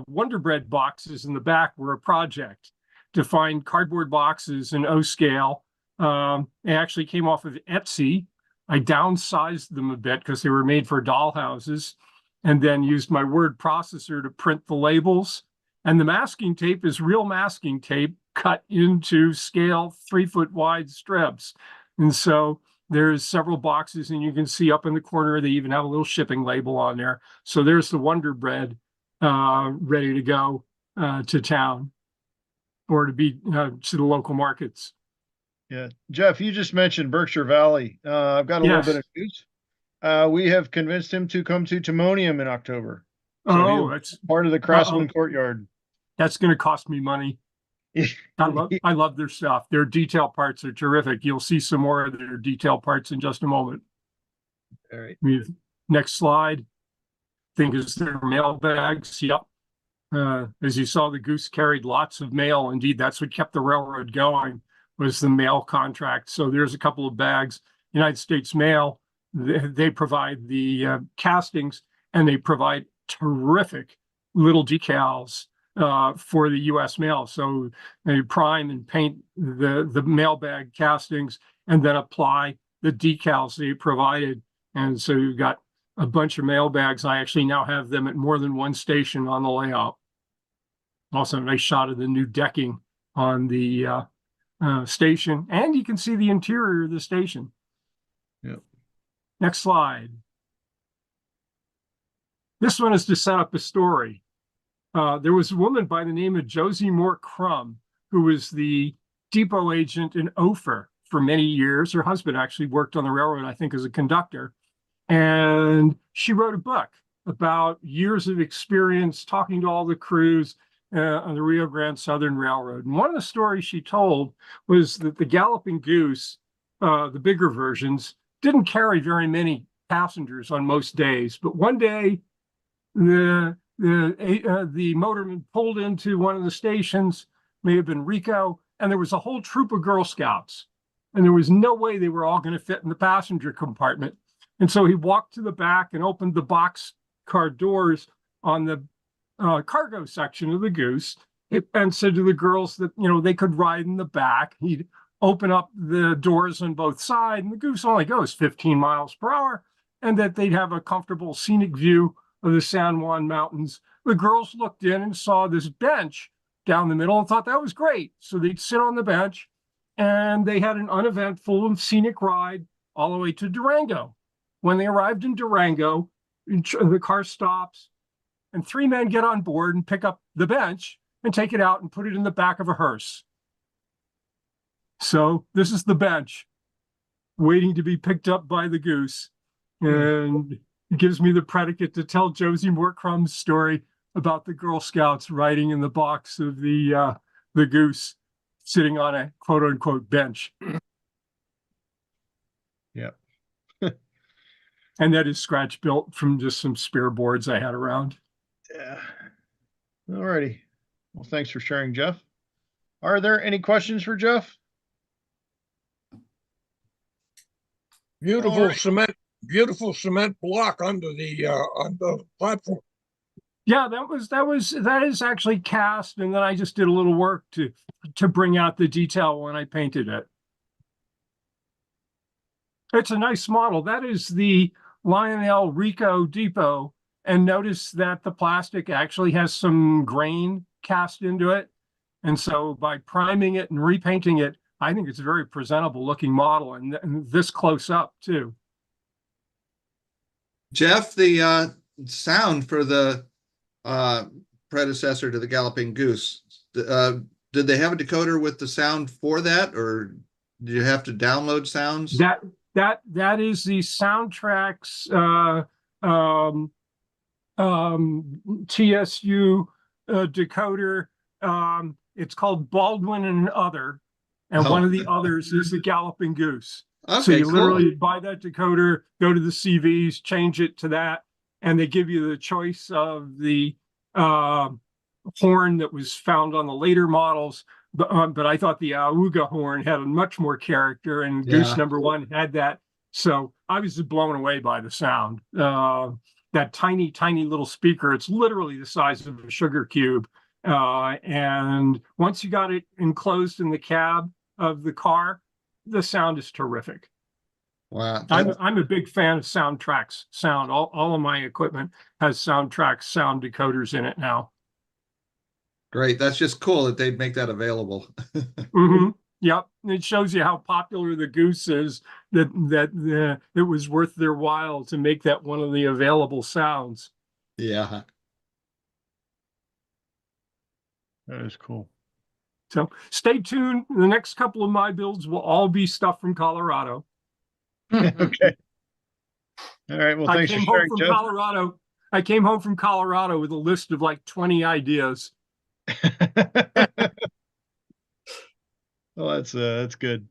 Wonder Bread boxes in the back were a project to find cardboard boxes in O scale. They actually came off of Etsy. I downsized them a bit because they were made for doll houses, and then used my word processor to print the labels. And the masking tape is real masking tape cut into scale 3-foot wide strips. And so there's several boxes, and you can see up in the corner, they even have a little shipping label on there. So there's the Wonder Bread ready to go to town, or to be to the local markets. Yeah. Jeff, you just mentioned Berkshire Valley. I've got a little bit of news. We have convinced him to come to Timonium in October. So that's part of the Craftsman Courtyard. That's going to cost me money. I love their stuff. Their detail parts are terrific. You'll see some more of their detail parts in just a moment. All right. Next slide. I think is their mail bags. Yep. As you saw, the Goose carried lots of mail. Indeed, that's what kept the railroad going, was the mail contract. So there's a couple of bags. United States Mail, they provide the castings, and they provide terrific little decals for the U.S. mail. So they prime and paint the mailbag castings and then apply the decals they provided. And so you've got a bunch of mailbags. I actually now have them at more than one station on the layout. Also, a nice shot of the new decking on the station, and you can see the interior of the station. Yep. Next slide. This one is to set up a story. There was a woman by the name of Josie Moore Crum, who was the depot agent in Ophir for many years. Her husband actually worked on the railroad, I think, as a conductor. And she wrote a book about years of experience talking to all the crews on the Rio Grande Southern Railroad. And one of the stories she told was that the Galloping Goose, the bigger versions, didn't carry very many passengers on most days. But one day, the motorman pulled into one of the stations, may have been Rico, and there was a whole troop of Girl Scouts. And there was no way they were all going to fit in the passenger compartment. And so he walked to the back and opened the box car doors on the cargo section of the Goose and said to the girls that, you know, they could ride in the back. He'd open up the doors on both sides, and the Goose only goes 15 miles per hour, and that they'd have a comfortable scenic view of the San Juan Mountains. The girls looked in and saw this bench down the middle and thought that was great. So they'd sit on the bench, and they had an uneventful and scenic ride all the way to Durango. When they arrived in Durango, the car stops, and three men get on board and pick up the bench and take it out and put it in the back of a hearse. So this is the bench waiting to be picked up by the Goose. And it gives me the predicate to tell Josie Moore Crum's story about the Girl Scouts riding in the box of the Goose, sitting on a quote unquote bench. Yep. And that is scratch built from just some spare boards I had around. Yeah. All righty. Well, thanks for sharing, Jeff. Are there any questions for Jeff? Beautiful All right. beautiful cement block under on the platform. Yeah, that is actually cast, and then I just did a little work to bring out the detail when I painted it. It's a nice model. That is the Lionel Rico Depot, and notice that the plastic actually has some grain cast into it. And so by priming it and repainting it, I think it's a very presentable looking model, and this close up too. Jeff, the sound for the predecessor to the Galloping Goose, did they have a decoder with the sound for that, or did you have to download sounds? That is the Soundtrax TSU decoder. It's called Baldwin and Other, and one of the others is the Galloping Goose. Okay, so you cool. literally buy that decoder, go to the CVs, change it to that, and they give you the choice of the horn that was found on the later models. But I thought the Auga horn had much more character, and Goose number one had that. So I was just blown away by the sound. That tiny, tiny little speaker, it's literally the size of a sugar cube. And once you got it enclosed in the cab of the car, the sound is terrific. Wow. I'm a big fan of Soundtrax sound. All of my equipment has Soundtrax sound decoders in it now. Great. That's just cool that they'd make that available. Mm-hmm. Yep. It shows you how popular the Goose is, that it was worth their while to make that one of the available sounds. Yeah. That is cool. So stay tuned. The next couple of my builds will all be stuff from Colorado. Okay. All right. Well, thanks for sharing, Jeff. I came home from Colorado with a list of like 20 ideas. Well, that's good.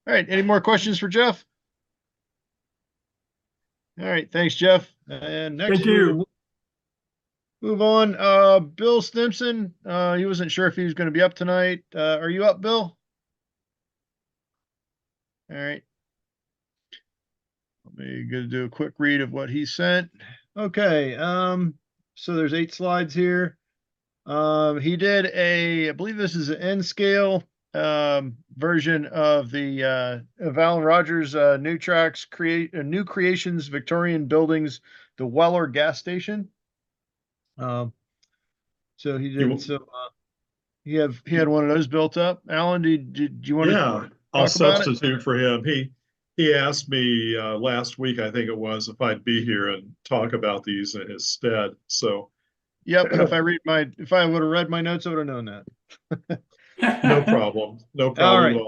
All right. Any more questions for Jeff? All right. Thanks, Jeff. And next, thank you. Move on. Bill Stimson. He wasn't sure if he was going to be up tonight. Are you up, Bill? All right. Let me go do a quick read of what he sent. Okay. So there's 8 slides here. He did I believe this is an N scale version of the of Alan Rogers New Tracks New Creations Victorian Buildings, the Weller gas station. So he You- did some he had one of those built up. Alan, did you want to Yeah, I'll talk about it? substitute for him. He asked me last week, I think it was, if I'd be here and talk about these in his stead. So Yep, and if I would have read my notes, I would have known that. no problem. No All problem right. at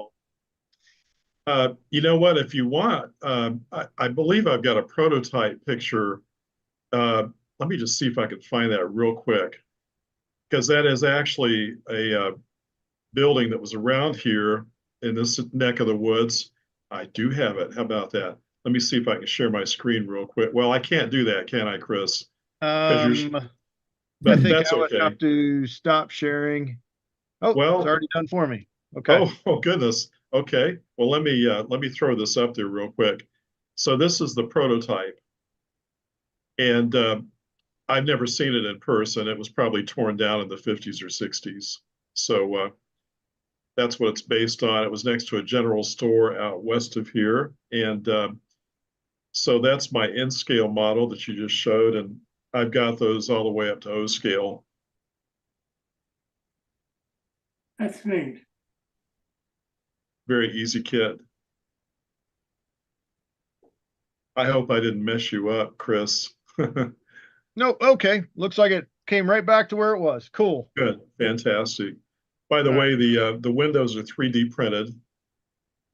all. You know what? If you want, I believe I've got a prototype picture. Let me just see if I can find that real quick, because that is actually a building that was around here in this neck of the woods. I do have it. How about that? Let me see if I can share my screen real quick. Well, I can't do that, can I, Chris? 'Cause you're, I but think that's I would okay. have to stop sharing. Oh, Well- it's already done for me. Okay. Oh goodness. Okay. Well, let me throw this up there real quick. So this is the prototype, and I've never seen it in person. It was probably torn down in the 50s or 60s. So that's what it's based on. It was next to a general store out west of here, and so that's my N scale model that you just showed, and I've got those all the way up to O scale. That's neat. Very easy kit. I hope I didn't mess you up, Chris. Nope. Okay. Looks like it came right back to where it was. Cool. Good, fantastic. By the All way, the windows are 3D printed,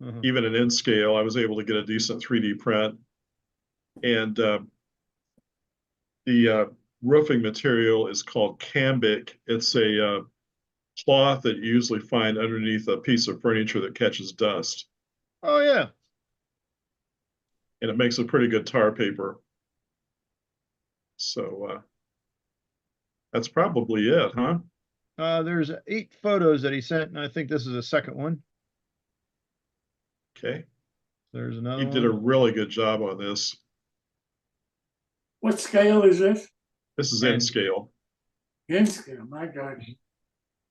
Mhm. even in N scale. I was able to get a decent 3D print, and the roofing material is called cambic. It's a cloth that you usually find underneath a piece of furniture that catches dust, Oh yeah. and it makes a pretty good tar paper. So that's probably it, huh? There's 8 photos that he sent, and I think this is the second one. Okay. There's another You one. did a really good job on this. What scale is this? This is N And- scale. N scale, my God.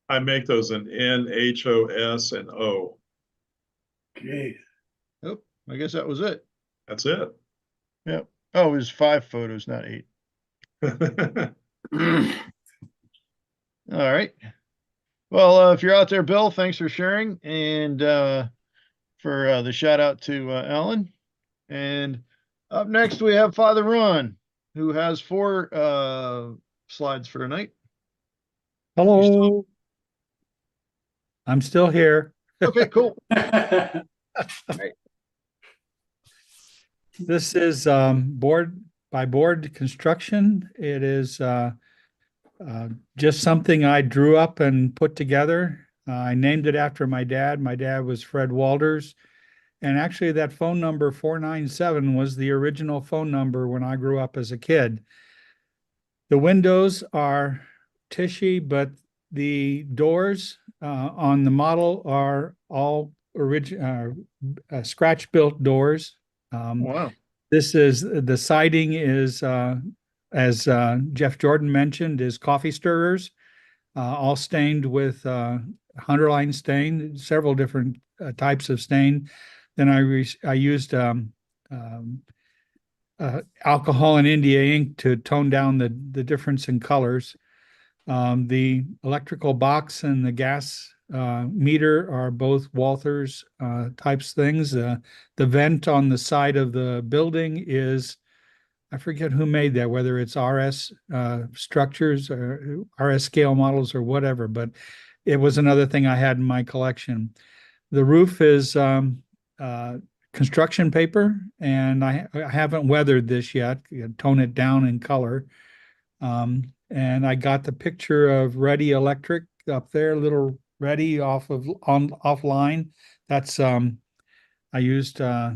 I make those in N, H, O, S, and O. Okay. Oh, I guess that was it. That's it. Oh, it was 5 photos, not 8. All right. Well, if you're out there, Bill, thanks for sharing and for the shout out to Alan. And up next, we have Father Ron, who has 4 slides for tonight. Hello. I'm still here. Okay, cool. This is board by board construction. It is just something I drew up and put together. I named it after my dad. My dad was Fred Walters. And actually, that phone number 497 was the original phone number when I grew up as a kid. The windows are Tichy, but the doors on the model are all scratch-built doors. Wow. This is the siding is, as Jeff Jordan mentioned, is coffee stirrers, all stained with Hunterline stain, several different types of stain. Then I used alcohol and India ink to tone down the difference in colors. The electrical box and the gas meter are both Walthers types things. The vent on the side of the building is, I forget who made that, whether it's RS structures or RS scale models or whatever, but it was another thing I had in my collection. The roof is construction paper, and I haven't weathered this yet. Tone it down in color. And I got the picture of Ready Electric up there, little Ready offline. That's I used what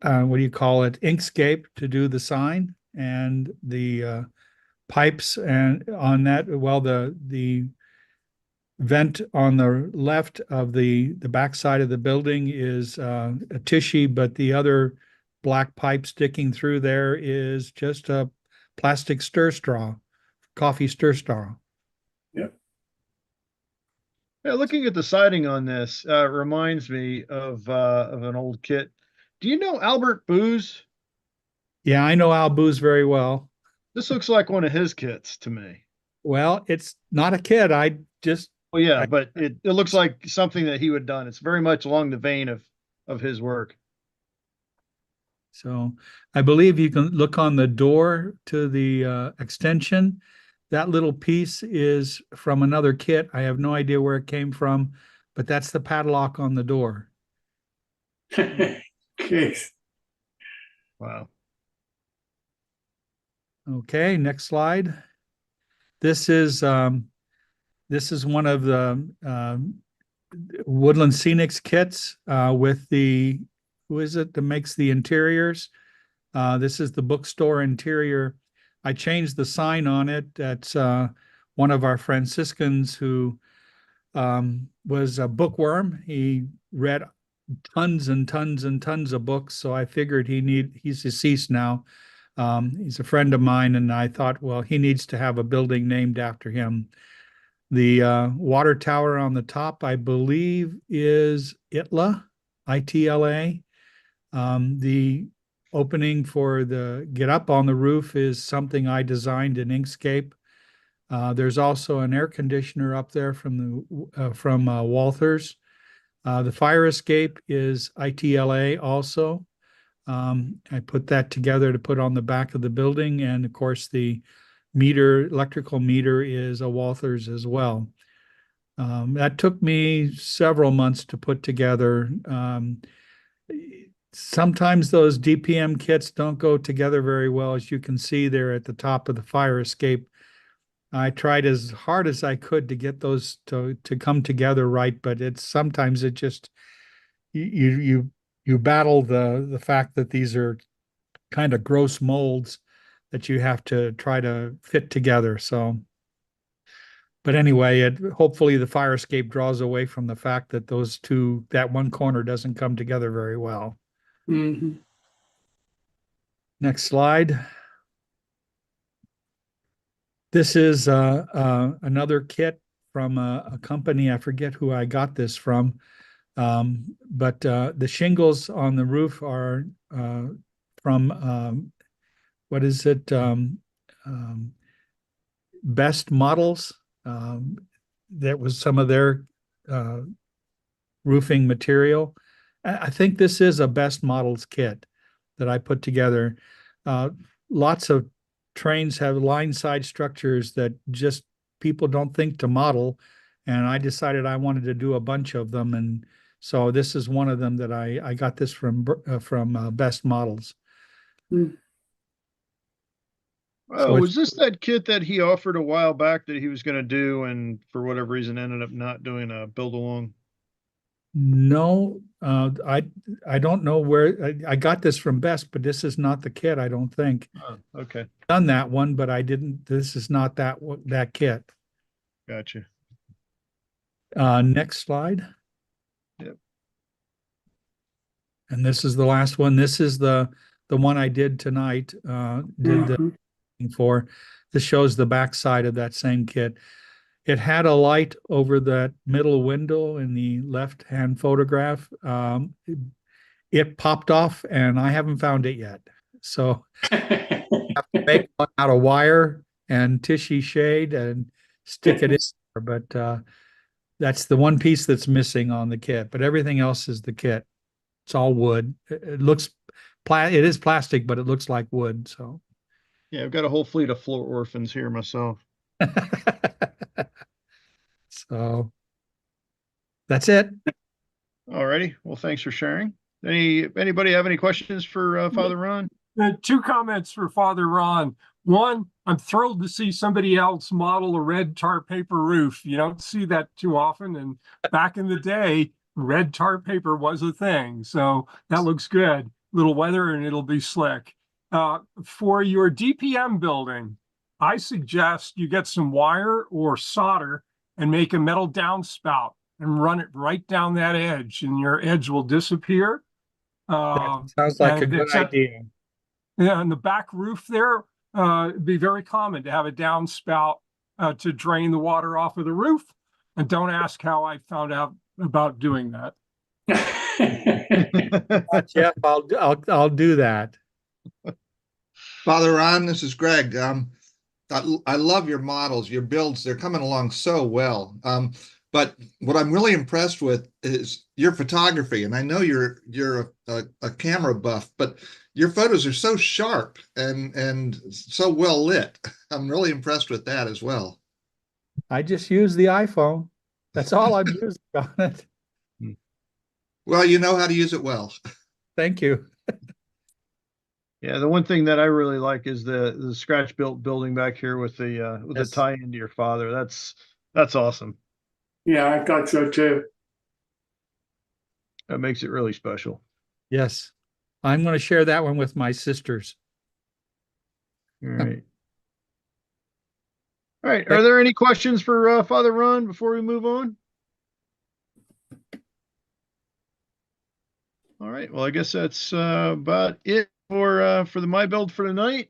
do you call it? Inkscape to do the sign and the pipes, and on that, well, the vent on the left of the back side of the building is a Tichy, but the other black pipe sticking through there is just a plastic stir straw coffee stir straw. Yeah, looking at the siding on this reminds me of an old kit. Do you know Albert Booz? Yeah, I know Al Booz very well. This looks like one of his kits to me. Well, it's not a kid. I just Well, yeah, but it looks like something that he would have done. It's very much along the vein of his work. So I believe you can look on the door to the extension. That little piece is from another kit. I have no idea where it came from, but that's the padlock on the door. Jeez. Wow. Okay, next slide. This is one of the Woodland Scenics kits with the, who is it that makes the interiors? This is the bookstore interior. I changed the sign on it. That's one of our Franciscans who was a bookworm. He read tons and tons and tons of books. So I figured he's deceased now. He's a friend of mine, and I thought, well, he needs to have a building named after him. The water tower on the top, I believe, is ITLA, ITLA. The opening for the get up on the roof is something I designed in Inkscape. There's also an air conditioner up there from Walthers. The fire escape is ITLA also. I put that together to put on the back of the building, and of course the electrical meter is a Walthers as well. That took me several months to put together. Sometimes those DPM kits don't go together very well, as you can see there at the top of the fire escape. I tried as hard as I could to get those to come together right, but sometimes it just you battle the fact that these are kind of gross molds that you have to try to fit together. So, but anyway, hopefully the fire escape draws away from the fact that that one corner doesn't come together very well. Mm-hmm. Next slide. This is another kit from a company. I forget who I got this from. But the shingles on the roof are from, what is it? Best Models. That was some of their roofing material. I think this is a Best Models kit that I put together. Lots of trains have line side structures that just people don't think to model. And I decided I wanted to do a bunch of them. And so this is one of them that I got this from Best Models. Mm. Oh, was this that kit that he offered a while back that he was going to do, and for whatever reason ended up not doing a build along? No, I don't know where I got this from Best, but this is not the kit. I don't think. Oh, okay, done that one, but I didn't. This is not that kit. gotcha. Next slide. Yep. And this is the last one. This is the one I did tonight. The for. This shows the back side of that same kit. It had a light over that middle window in the left-hand photograph. It popped off, and I haven't found it yet. So I have to make one out of wire and tissue shade and stick it in there. But that's the one piece that's missing on the kit. But everything else is the kit. It's all wood. It looks it is plastic, but it looks like wood. So yeah, I've got a whole fleet of floor orphans here myself. So that's it. Alrighty. Well, thanks for sharing. Anybody have any questions for Father Ron? Two comments for Father Ron. One, I'm thrilled to see somebody else model a red tar paper roof. You don't see that too often. And back in the day, red tar paper was a thing. So that looks good. Little weather and it'll be slick. For your DPM building, I suggest you get some wire or solder and make a metal downspout and run it right down that edge, and your edge will disappear. That sounds like a good idea. Yeah, and the back roof there, it'd be very common to have a downspout to drain the water off of the roof. And don't ask how I found out about doing that. Jeff, I'll do that. Father Ron, this is Greg. I love your models, your builds. They're coming along so well. But what I'm really impressed with is your photography. And I know you're a camera buff, but your photos are so sharp and so well lit. I'm really impressed with that as well. I just use the iPhone. That's all I'm using on it. Well, you know how to use it well. Thank you. Yeah, the one thing that I really like is the scratch built building back here with the Yes. tie into your father. That's awesome. Yeah, I thought so too. That makes it really special. Yes. I'm going to share that one with my sisters. All right. All right. Are there any questions for Father Ron before we move on? All right. Well, I guess that's about it for the My Build for tonight.